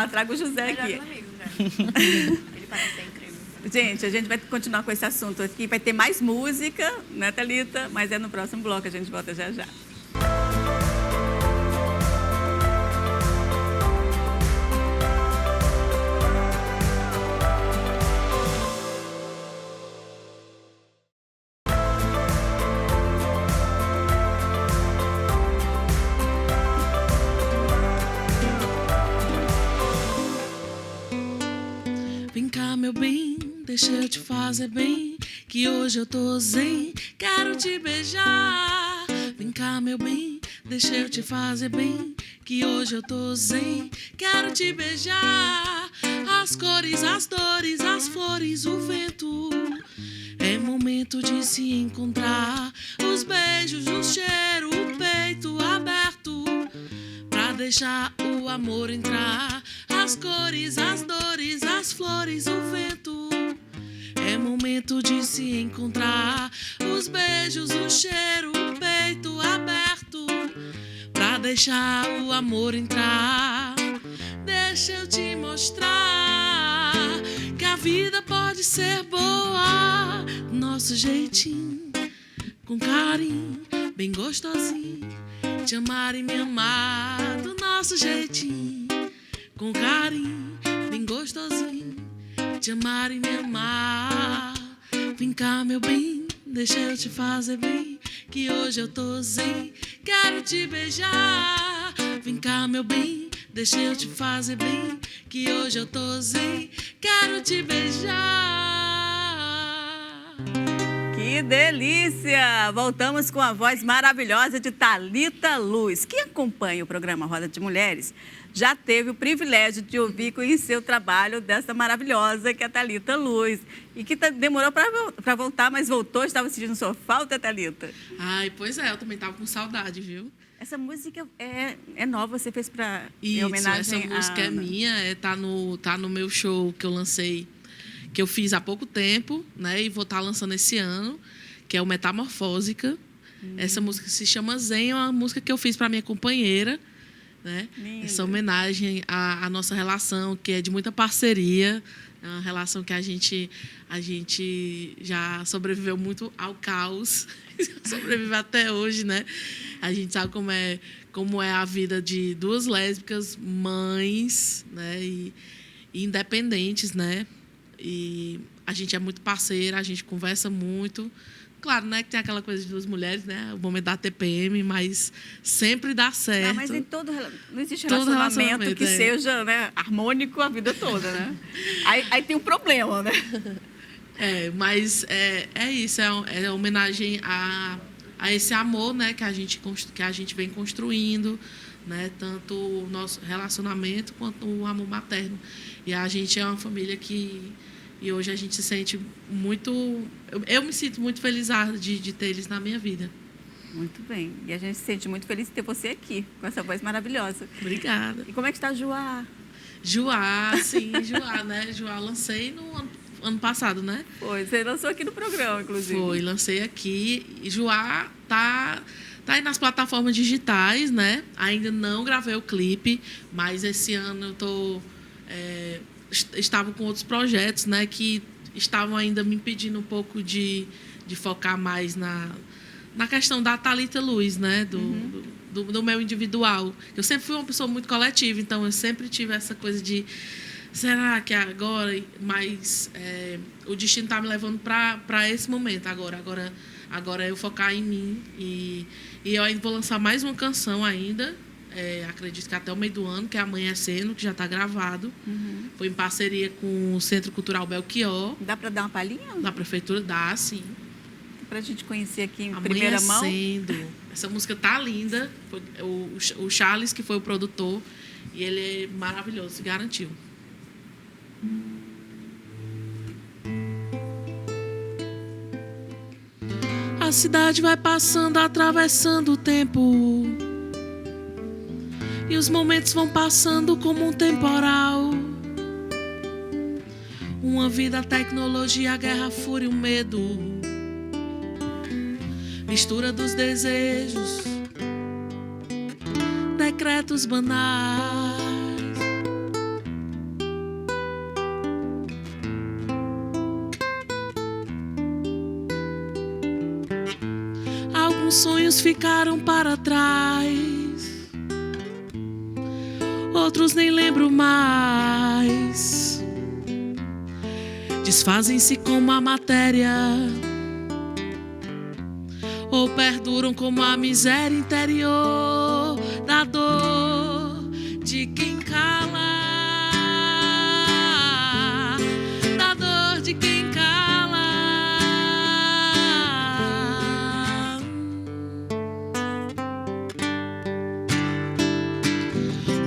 Traga o José aqui. Ele parece ser incrível. Gente, a gente vai continuar com esse assunto aqui. Vai ter mais música, né, Thalita? Mas é no próximo bloco, a gente volta já já. Vem cá, meu bem, deixa eu te fazer bem, que hoje eu tô zen, quero te beijar. Vem cá, meu bem, deixa eu te fazer bem, que hoje eu tô zen, quero te beijar. As cores, as dores, as flores, o vento, é momento de se encontrar. Os beijos, o cheiro, o peito aberto, pra deixar o amor entrar. As cores, as dores, as flores, o vento, é momento de se encontrar. Os beijos, o cheiro, o peito aberto, pra deixar o amor entrar. Deixa eu te mostrar que a vida pode ser boa, nosso jeitinho, com carinho, bem gostosinho. Te amar e me amar do nosso jeitinho, com carinho, bem gostosinho. Te amar e me amar. Vem cá, meu bem, deixa eu te fazer bem, que hoje eu tô zen, quero te beijar. Vem cá, meu bem, deixa eu te fazer bem, que hoje eu tô zen, quero te beijar. Que delícia! Voltamos com a voz maravilhosa de Thalita Luz. Quem acompanha o programa Roda de Mulheres já teve o privilégio de ouvir e conhecer o trabalho dessa maravilhosa que é a Thalita Luz. E que demorou para voltar, mas voltou. Estava sentindo sua falta, Thalita? Ai, pois é, eu também estava com saudade, viu? Essa música é nova, você fez para homenagem essa música é minha, tá no meu show que eu lancei, que eu fiz há pouco tempo, né? E vou estar lançando esse ano, que é o Metamorfósica. Essa música se chama Zen, é uma música que eu fiz para minha companheira, né? Essa homenagem à nossa relação, que é de muita parceria, é uma relação que a gente já sobreviveu muito ao caos, sobrevive até hoje, né? A gente sabe como é a vida de duas lésbicas, mães, né? E independentes, né? E a gente é muito parceira, a gente conversa muito. Claro, né, que tem aquela coisa de duas mulheres, né? O momento da TPM, mas sempre dá certo. Não, mas em não existe relacionamento que seja, né, harmônico a vida toda, né? Aí tem um problema, né? Mas é isso, é homenagem a esse amor, né, que a gente vem construindo, né? Tanto o nosso relacionamento quanto o amor materno. E a gente é uma família e hoje a gente se sente muito... Eu me sinto muito feliz de ter eles na minha vida. Muito bem. E a gente se sente muito feliz de ter você aqui, com essa voz maravilhosa. Obrigada. E como é que está a Joá? Joá, sim, Joá, né? Joá lancei no ano passado, né? Foi, você lançou aqui no programa, inclusive. Foi, lancei aqui. E Joá tá aí nas plataformas digitais, né? Ainda não gravei o clipe, mas esse ano eu tô... estava com outros projetos, né, que estavam ainda me impedindo um pouco de focar mais na questão da Thalita Luz, né, do meu individual. Eu sempre fui uma pessoa muito coletiva, então eu sempre tive essa coisa de será que agora, mas o destino está me levando para esse momento agora eu focar em mim e eu ainda vou lançar mais uma canção ainda. Acredito que até o meio do ano, que é Amanhecendo, que já está gravado. Foi em parceria com o Centro Cultural Belchior. Dá para dar uma palhinha? Da Prefeitura, dá, sim. Para a gente conhecer aqui em primeira mão. Amanhecendo. Essa música tá linda. Foi o Charles, que foi o produtor, e ele é maravilhoso, se garantiu. A cidade vai passando, atravessando o tempo. E os momentos vão passando como um temporal. Uma vida, a tecnologia, a guerra, a fúria e o medo. Mistura dos desejos, decretos banais. Alguns sonhos ficaram para trás. Outros nem lembro mais. Desfazem-se como a matéria, ou perduram como a miséria interior da dor de quem cala, da dor de quem cala.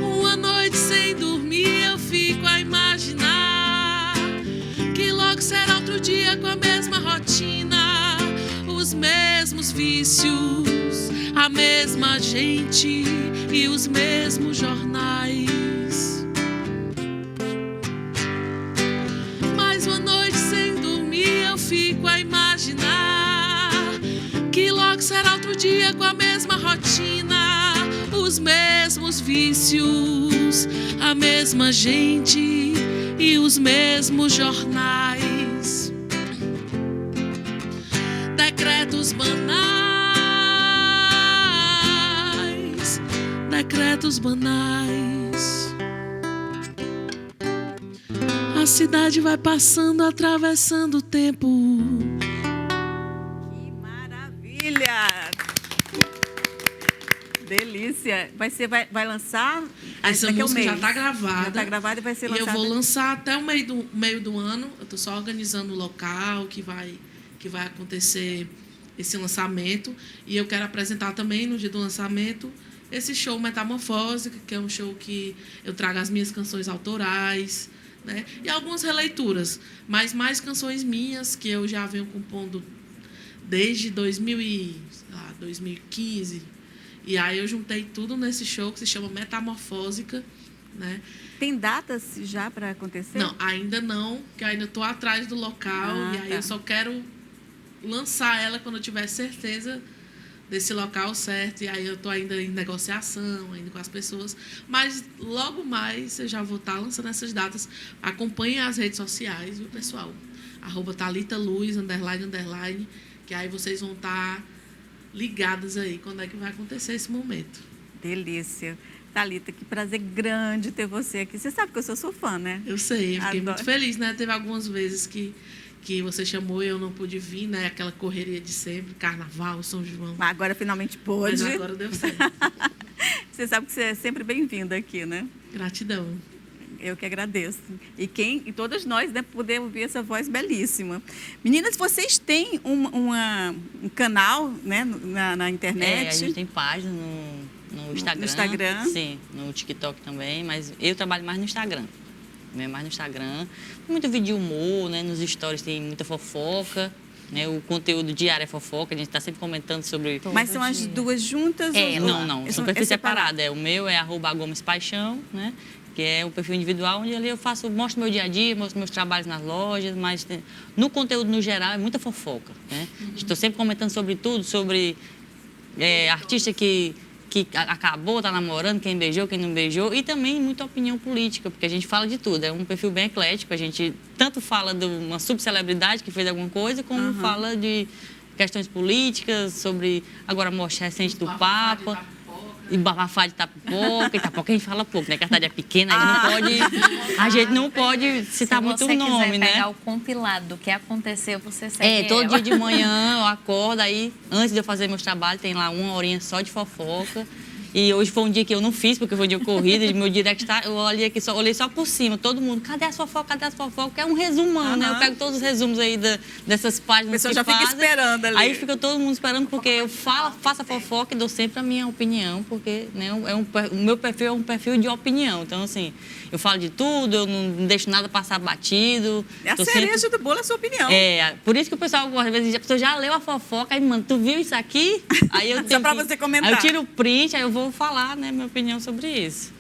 Uma noite sem dormir eu fico a imaginar que logo será outro dia com a mesma rotina, os mesmos vícios, a mesma gente e os mesmos jornais. Mais uma noite sem dormir eu fico a imaginar que logo será outro dia com a mesma rotina, os mesmos vícios, a mesma gente e os mesmos jornais. Decretos banais, decretos banais. A cidade vai passando, atravessando o tempo. Que maravilha! Delícia. Vai lançar? Essa daqui a um música já mês. está gravada. Já está gravada e vai ser E lançada. eu vou lançar até o meio do ano. Eu estou só organizando o local que vai acontecer esse lançamento. E eu quero apresentar também, no dia do lançamento, esse show Metamorfose, que é um show que eu trago as minhas canções autorais, né? E algumas releituras, mas mais canções minhas que eu já venho compondo desde 2015. E aí eu juntei tudo nesse show que se chama Metamorfósica, né? Tem datas já para acontecer? Não, ainda não, porque eu ainda estou atrás do local. E aí eu só quero lançar ela quando eu tiver certeza desse local certo. E aí eu estou ainda em negociação, ainda com as pessoas. Mas logo mais eu já vou estar lançando essas datas. Acompanhem as redes sociais, viu, pessoal? @ThalitaLuz, __, que aí vocês vão estar ligadas aí quando é que vai acontecer esse momento. Delícia. Thalita, que prazer grande ter você aqui. Você sabe que eu sou sua fã, né? Eu sei, eu fiquei Adoro. muito feliz, né? Teve algumas vezes que você chamou e eu não pude vir, né? Aquela correria de sempre, Carnaval, São João. Mas agora finalmente pôde. Mas agora deu certo. Você sabe que você é sempre bem-vinda aqui, né? Gratidão. Eu que agradeço. E todas nós, né, poder ouvir essa voz belíssima. Meninas, vocês têm um canal, né, na internet? A gente tem página no Instagram. No Instagram? Sim, no TikTok também, mas eu trabalho mais no Instagram. Mais no Instagram. Muito vídeo de humor, né? Nos stories tem muita fofoca. Né? O conteúdo diário é fofoca, a gente está sempre comentando sobre... Mas são as duas juntas? Não, são perfis separados. O meu é @GomesPaixão, né? Que é o perfil individual, onde ali eu mostro meu dia a dia, mostro meus trabalhos nas lojas, mas no conteúdo no geral é muita fofoca, né? Estou sempre comentando sobre tudo, sobre artista que que acabou, tá namorando, quem beijou, quem não beijou, e também muita opinião política, porque a gente fala de tudo. É um perfil bem eclético, a gente tanto fala de uma subcelebridade que fez alguma coisa, como fala de questões políticas, sobre agora a morte recente do Papa. E bafafá de Itapipoca. Itapipoca a gente fala pouco, né? Que a cidade é pequena, a gente não pode citar muito o nome, né? Se você quiser pegar o compilado do que aconteceu, você segue todo ela. dia de manhã eu acordo, aí antes de eu fazer meus trabalhos, tem lá uma horinha só de fofoca. E hoje foi um dia que eu não fiz, porque foi um dia corrido, e meu direct eu olhei só por cima, todo mundo, cadê as fofocas, cadê as fofocas? É um resumão, né? Eu pego todos os resumos aí dessas páginas. A pessoa já fica esperando ali. Aí fica todo mundo esperando, porque eu faço a fofoca e dou sempre a minha opinião, porque né, o meu perfil é um perfil de opinião. Então, assim, eu falo de tudo, eu não deixo nada passar batido. É a cereja do bolo, a sua opinião. Por isso que o pessoal gosta, às vezes a pessoa já leu a fofoca, aí, mano, tu viu isso aqui? Aí eu só pra você comentar. Aí eu tiro o print, aí eu vou falar, né, minha opinião sobre isso.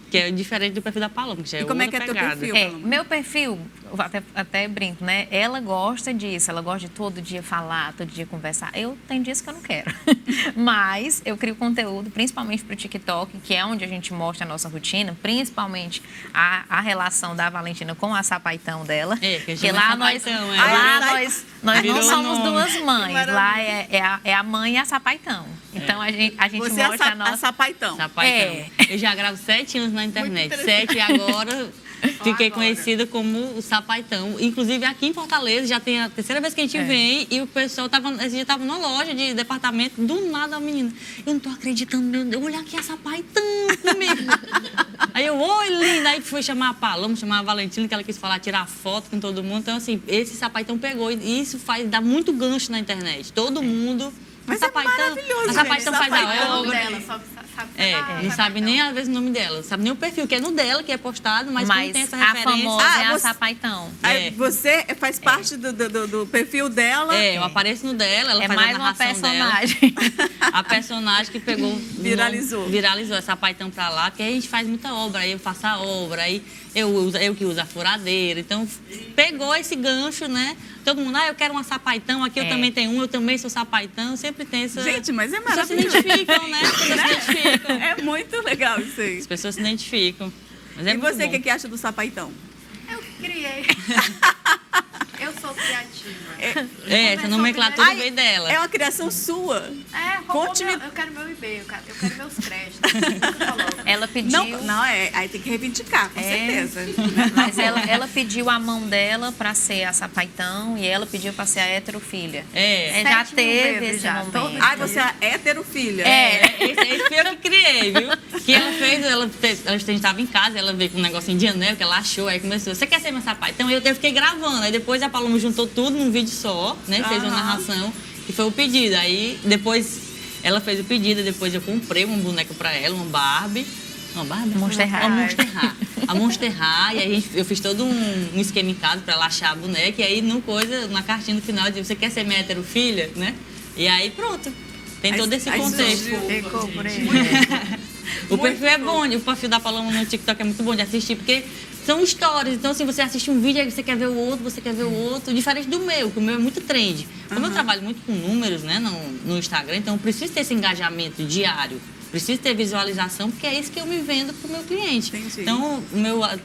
Que é diferente do perfil da Paloma, que já é outra pegada. E como é que é teu perfil, Paloma? Meu perfil, até brinco, né? Ela gosta disso, ela gosta de todo dia falar, todo dia conversar. Tem dias que eu não quero. Mas eu crio conteúdo, principalmente para o TikTok, que é onde a gente mostra a nossa rotina, principalmente a relação da Valentina com a sapaitão dela. Que lá nós não somos duas mães, lá é a mãe e a sapaitão. Então a gente você mostra é a sapaitão. Eu já gravo 7 anos na internet, 7 e agora fiquei conhecida como o sapaitão. Inclusive aqui em Fortaleza já tem a terceira vez que a gente vem e o pessoal esse dia estava numa loja de departamento, do nada a menina, eu não tô acreditando, meu Deus, olha aqui a sapaitão comigo. Aí eu, oi, linda, aí fui chamar a Paloma, chamar a Valentina, que ela quis falar, tirar foto com todo mundo. Então assim, esse sapaitão pegou e isso dá muito gancho na internet. Todo mundo... Mas é maravilhoso, a sapaitão faz a obra. Dela, só sabe não sabe nem às vezes o nome dela, sabe nem o perfil, que é no dela que é postado, mas como tem essa referência. A famosa é a sapaitão. Você faz parte do perfil dela. Eu apareço no dela, ela faz a narração mais uma personagem. dela. A personagem que pegou... Viralizou a sapaitão pra lá, porque aí a gente faz muita obra, aí eu faço a obra, aí eu que uso a furadeira. Então, pegou esse gancho, né? Todo mundo, eu quero uma sapaitão, aqui eu também tenho eu também sou sapaitão, sempre tem essa... Gente, mas é As pessoas se maravilhoso. identificam, né? As pessoas se identificam. É muito legal isso aí. As pessoas se identificam. Mas é E muito você, o bom. que acha do sapaitão? Eu criei. Eu sou criativa. Essa nomenclatura veio dela. É uma criação sua. Conte-me. Eu quero meu IB, eu quero meus créditos. Eu coloco. Ela pediu... Aí tem que reivindicar, com certeza. Mas ela pediu a mão dela para ser a sapaitão e ela pediu para ser a heterofilha. Já 7 mil teve vezes esse já, momento. todo Ai, você é heterofilha. Esse foi eu que criei, viu? Que ela fez, a gente estava em casa, ela veio com um negocinho de anel que ela achou, aí começou, você quer ser meu sapaitão? Eu fiquei gravando, aí depois a Paloma juntou tudo num vídeo só, né? Fez uma narração e foi o pedido. Aí depois ela fez o pedido, depois eu comprei uma boneca pra ela, uma Barbie. Uma Barbie? Monster High. Uma Monster High. A Monster High, e aí eu fiz todo um esquema em casa pra ela achar a boneca, e aí na cartinha no final, eu disse, você quer ser minha heterofilha, né? E aí pronto, tem todo esse contexto. Ficou por aí. O perfil é bom, o perfil da Paloma no TikTok é muito bom de assistir, porque são histórias. Então, assim, você assiste um vídeo, aí você quer ver o outro, diferente do meu, que o meu é muito trend. Como eu trabalho muito com números, né, no Instagram, então eu preciso ter esse engajamento diário, preciso ter visualização, porque é isso que eu me vendo pro meu cliente. Entendi. Então,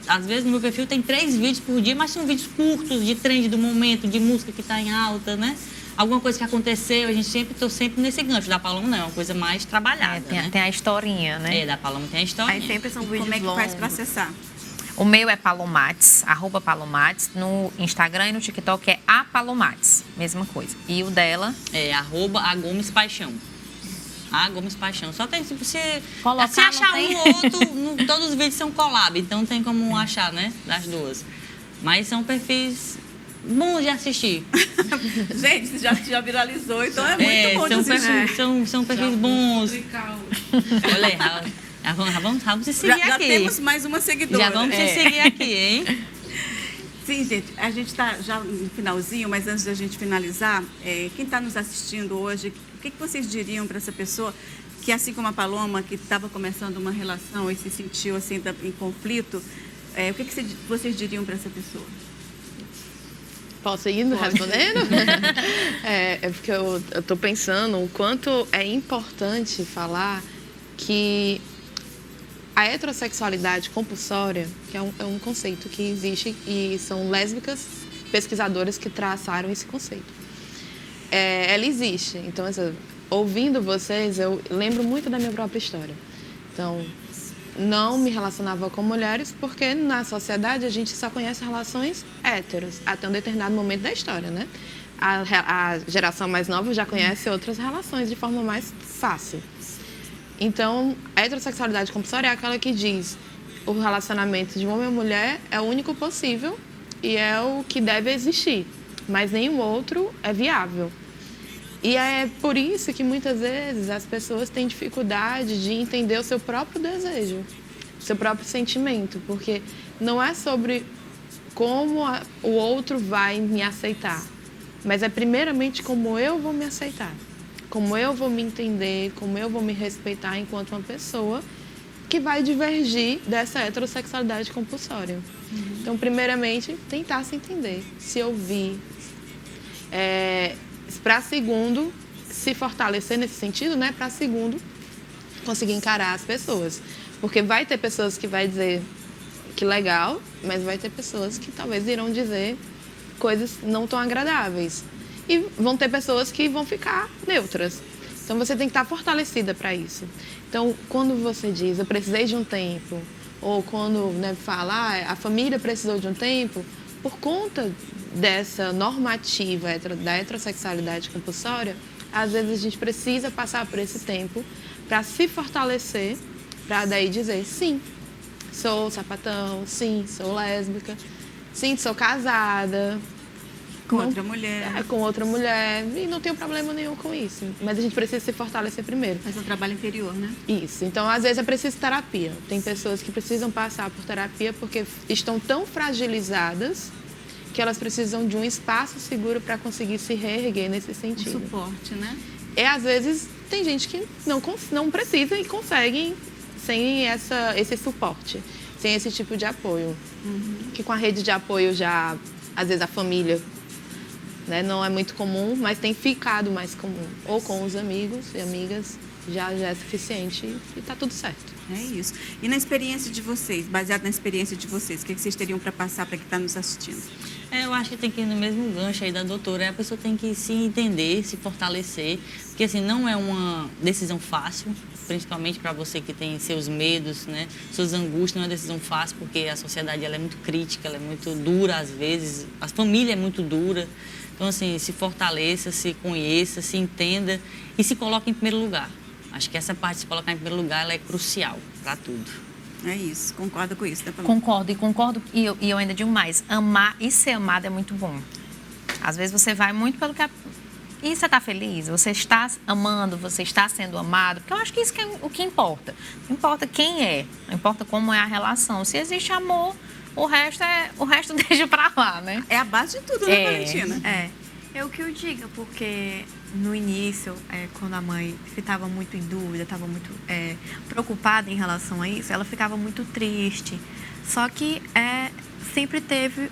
às vezes no meu perfil tem 3 vídeos por dia, mas são vídeos curtos, de trend do momento, de música que está em alta, né? Alguma coisa que aconteceu, a gente tô sempre nesse gancho. Da Paloma não, é uma coisa mais trabalhada, né? Tem a historinha, né? Da Paloma tem a historinha. Aí sempre são vídeos Como é que longos. faz pra acessar? O meu é Palomates, @Palomates. No Instagram e no TikTok é @Palomates, mesma coisa. E o dela? É @AGomesPaixão. @GomesPaixão. Só tem, se você Colocar, se achar não tem? um ou outro, todos os vídeos são collab, então tem como achar, né, das duas. Mas são perfis bons de assistir. Gente, já viralizou, então é muito bom de assistir. São perfis bons. Olha aí, vamos se seguir Já aqui. temos mais uma seguidora. Já vamos se seguir aqui, hein? Sim, gente, a gente está já no finalzinho, mas antes da gente finalizar, quem está nos assistindo hoje, o que vocês diriam para essa pessoa que, assim como a Paloma, que estava começando uma relação e se sentiu assim em conflito, o que vocês diriam para essa pessoa? Posso ir respondendo? É porque eu estou pensando o quanto é importante falar que a heterossexualidade compulsória, que é um conceito que existe e são lésbicas pesquisadoras que traçaram esse conceito. Ela existe. Então, assim, ouvindo vocês, eu lembro muito da minha própria história. Então, não me relacionava com mulheres porque na sociedade a gente só conhece relações héteros até um determinado momento da história, né? A geração mais nova já conhece outras relações de forma mais fácil. Então, a heterossexualidade compulsória é aquela que diz o relacionamento de homem e mulher é o único possível e é o que deve existir, mas nenhum outro é viável. E é por isso que muitas vezes as pessoas têm dificuldade de entender o seu próprio desejo, o seu próprio sentimento, porque não é sobre como o outro vai me aceitar, mas é primeiramente como eu vou me aceitar, como eu vou me entender, como eu vou me respeitar enquanto uma pessoa que vai divergir dessa heterossexualidade compulsória. Então, primeiramente, tentar se entender, se ouvir, para segundo, se fortalecer nesse sentido, né? Para segundo, conseguir encarar as pessoas. Porque vai ter pessoas que vai dizer que legal, mas vai ter pessoas que talvez irão dizer coisas não tão agradáveis. E vão ter pessoas que vão ficar neutras. Então, você tem que estar fortalecida para isso. Então, quando você diz, eu precisei de um tempo, ou quando, né, fala, a família precisou de um tempo, por conta dessa normativa da heterossexualidade compulsória, às vezes a gente precisa passar por esse tempo para se fortalecer, para daí dizer, sim, sou sapatão, sim, sou lésbica, sim, sou casada. Com outra mulher. Com outra mulher, e não tenho problema nenhum com isso. Mas a gente precisa se fortalecer primeiro. Mas é um trabalho interior, né? Isso. Então, às vezes, é preciso terapia. Tem pessoas que precisam passar por terapia porque estão tão fragilizadas que elas precisam de um espaço seguro para conseguir se reerguer nesse sentido. Um suporte, né? E, às vezes, tem gente que não precisa e conseguem sem esse suporte, sem esse tipo de apoio. Que com a rede de apoio já, às vezes, a família, né, não é muito comum, mas tem ficado mais comum. Ou com os amigos e amigas já é suficiente e está tudo certo. É isso. E na experiência de vocês, baseado na experiência de vocês, o que vocês teriam para passar para quem está nos assistindo? Eu acho que tem que ir no mesmo gancho aí da doutora. A pessoa tem que se entender, se fortalecer, porque assim, não é uma decisão fácil, principalmente para você que tem seus medos, né, suas angústias, não é uma decisão fácil, porque a sociedade ela é muito crítica, ela é muito dura às vezes, a família é muito dura. Então, assim, se fortaleça, se conheça, se entenda e se coloque em primeiro lugar. Acho que essa parte de se colocar em primeiro lugar ela é crucial para tudo. É isso, concordo com isso, né, Paloma? Concordo. E eu ainda digo mais, amar e ser amado é muito bom. Às vezes você vai muito pelo que... E você está feliz? Você está amando? Você está sendo amado? Porque eu acho que isso que é o que importa. Não importa quem é, não importa como é a relação. Se existe amor, o resto deixa pra lá, né? É a base de tudo, né, Valentina? É o que eu digo, porque no início, quando a mãe estava muito em dúvida, estava muito preocupada em relação a isso, ela ficava muito triste. Só que sempre teve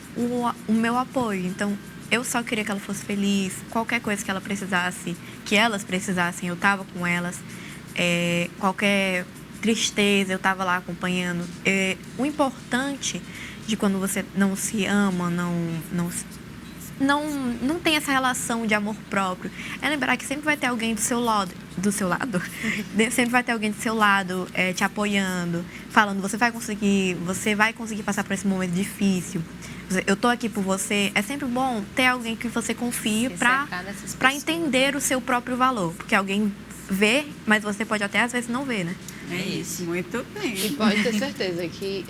o meu apoio. Então, eu só queria que ela fosse feliz. Qualquer coisa que ela precisasse, que elas precisassem, eu estava com elas. Qualquer tristeza, eu estava lá acompanhando. O importante de quando você não se ama, não tem essa relação de amor próprio, é lembrar que sempre vai ter alguém do seu lado, sempre vai ter alguém do seu lado te apoiando, falando, você vai conseguir passar por esse momento difícil, eu tô aqui por você. É sempre bom ter alguém que você confie para entender o seu próprio valor, porque alguém vê, mas você pode até às vezes não ver, né? É isso, muito bem. E pode ter certeza que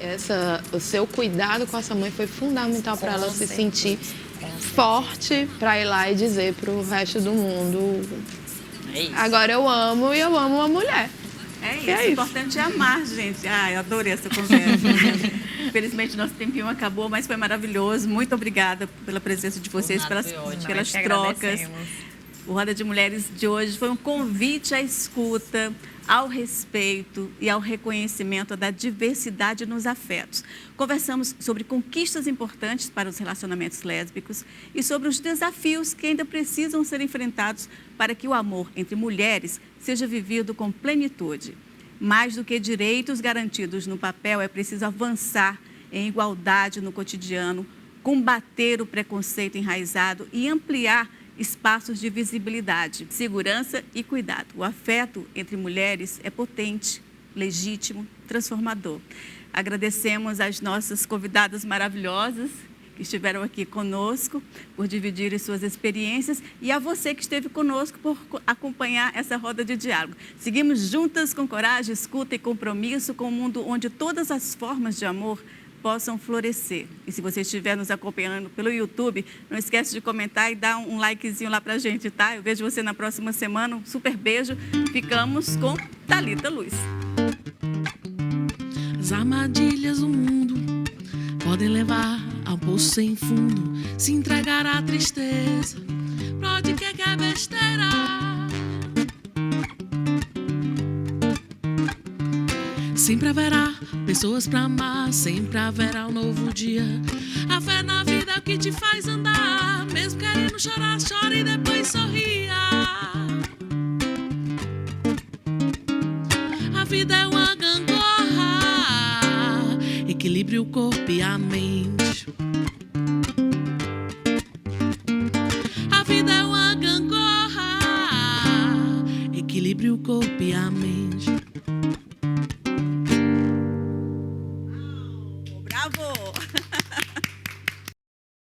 o seu cuidado com essa mãe foi fundamental para ela se sentir forte para ir lá e dizer para o resto do mundo: agora eu amo e eu amo uma mulher. É isso, o importante é amar, gente. Eu adorei essa conversa. Infelizmente, nosso tempinho acabou, mas foi maravilhoso. Muito obrigada pela presença de vocês, pelas trocas. O Roda de Mulheres de hoje foi um convite à escuta, ao respeito e ao reconhecimento da diversidade nos afetos. Conversamos sobre conquistas importantes para os relacionamentos lésbicos e sobre os desafios que ainda precisam ser enfrentados para que o amor entre mulheres seja vivido com plenitude. Mais do que direitos garantidos no papel, é preciso avançar em igualdade no cotidiano, combater o preconceito enraizado e ampliar espaços de visibilidade, segurança e cuidado. O afeto entre mulheres é potente, legítimo, transformador. Agradecemos às nossas convidadas maravilhosas que estiveram aqui conosco, por dividirem suas experiências, e a você que esteve conosco por acompanhar essa roda de diálogo. Seguimos juntas com coragem, escuta e compromisso com um mundo onde todas as formas de amor possam florescer. E se você estiver nos acompanhando pelo YouTube, não esquece de comentar e dar um likezinho lá pra gente, tá? Eu vejo você na próxima semana. Um super beijo. Ficamos com Thalita Luz. As armadilhas do mundo podem levar ao poço sem fundo, se entregar à tristeza, pra onde quer que é besteira. Sempre haverá pessoas pra amar, sempre haverá um novo dia. A fé na vida é o que te faz andar, mesmo querendo chorar, chora e depois sorria. A vida é uma gangorra, equilibre o corpo e a mente. A vida é uma gangorra, equilibre o corpo e a mente.